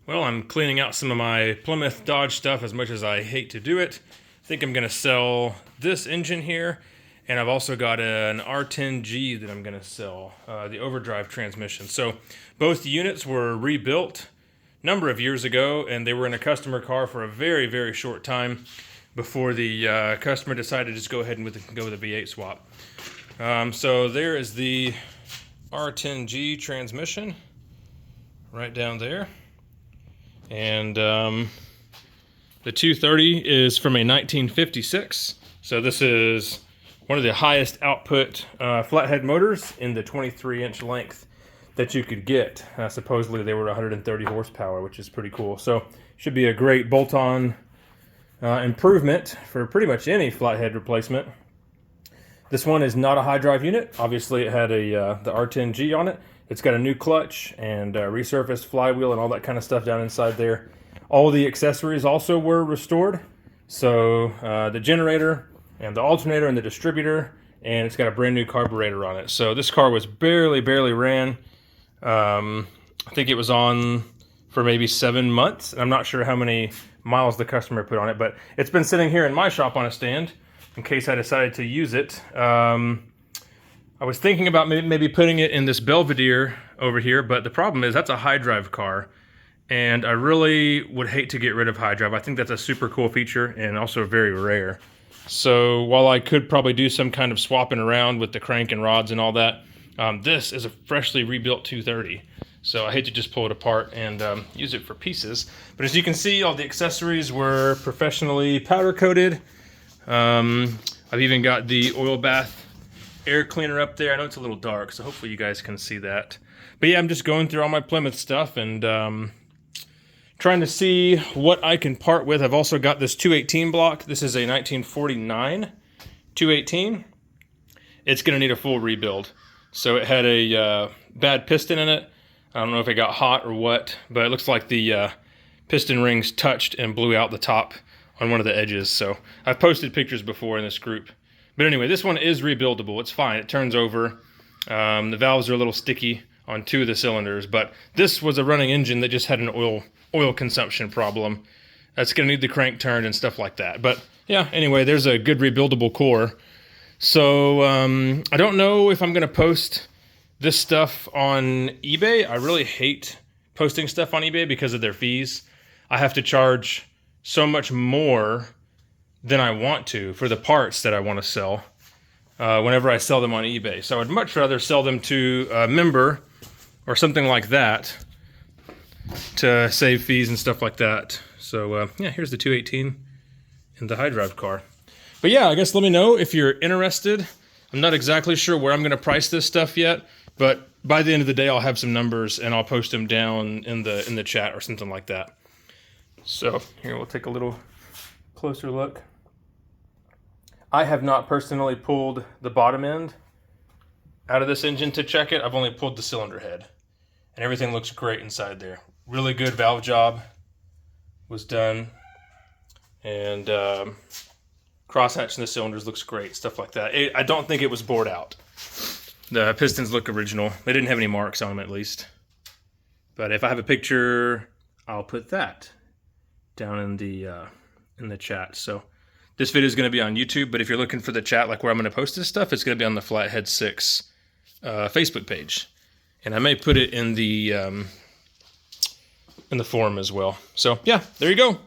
Well, I'm cleaning out some of my Plymouth Dodge stuff as much as I hate to do it. I think I'm going to sell this engine here, and I've also got an R10G that I'm going to sell, the overdrive transmission. So both units were rebuilt a number of years ago, and they were in a customer car for a very, very short time before the customer decided to just go ahead and go with a V8 swap. So there is the R10G transmission right down there. And the 230 is from a 1956. So this is one of the highest output flathead motors in the 23-inch length that you could get. Supposedly they were 130 horsepower, which is pretty cool. So should be a great bolt-on improvement for pretty much any flathead replacement. This one is not a high drive unit. Obviously it had the R10G on it. It's got a new clutch and resurfaced flywheel and all that kind of stuff down inside there. All the accessories also were restored. So the generator and the alternator and the distributor, and it's got a brand new carburetor on it. So this car was barely ran. I think it was on for maybe 7 months. I'm not sure how many miles the customer put on it, but it's been sitting here in my shop on a stand in case I decided to use it. I was thinking about maybe putting it in this Belvedere over here, but the problem is that's a high drive car, and I really would hate to get rid of high drive. I think that's a super cool feature and also very rare. So while I could probably do some kind of swapping around with the crank and rods and all that, this is a freshly rebuilt 230. So I hate to just pull it apart and use it for pieces. But as you can see, all the accessories were professionally powder coated. I've even got the oil bath air cleaner up there. I know it's a little dark, so hopefully you guys can see that. But yeah, I'm just going through all my Plymouth stuff and trying to see what I can part with. I've also got this 218 block. This is a 1949 218. It's going to need a full rebuild. So it had a bad piston in it. I don't know if it got hot or what, but it looks like the piston rings touched and blew out the top on one of the edges. So I've posted pictures before in this group. But anyway, this one is rebuildable. It's fine. It turns over. The valves are a little sticky on 2 of the cylinders, but this was a running engine that just had an oil consumption problem. That's going to need the crank turned and stuff like that. But yeah, anyway, there's a good rebuildable core. So I don't know if I'm going to post this stuff on eBay. I really hate posting stuff on eBay because of their fees. I have to charge so much more than I want to for the parts that I want to sell whenever I sell them on eBay. So I'd much rather sell them to a member or something like that to save fees and stuff like that. So yeah, here's the 218 in the high drive car. But yeah, I guess let me know if you're interested. I'm not exactly sure where I'm going to price this stuff yet, but by the end of the day I'll have some numbers and I'll post them down in the chat or something like that. So here we'll take a little closer look. I have not personally pulled the bottom end out of this engine to check it. I've only pulled the cylinder head, and everything looks great inside there. Really good valve job was done, and crosshatch in the cylinders looks great, stuff like that. I don't think it was bored out. The pistons look original. They didn't have any marks on them, at least. But if I have a picture, I'll put that down in the chat. So this video is going to be on YouTube, but if you're looking for the chat, like where I'm going to post this stuff, it's going to be on the Flathead 6 Facebook page. And I may put it in the forum as well. So yeah, there you go.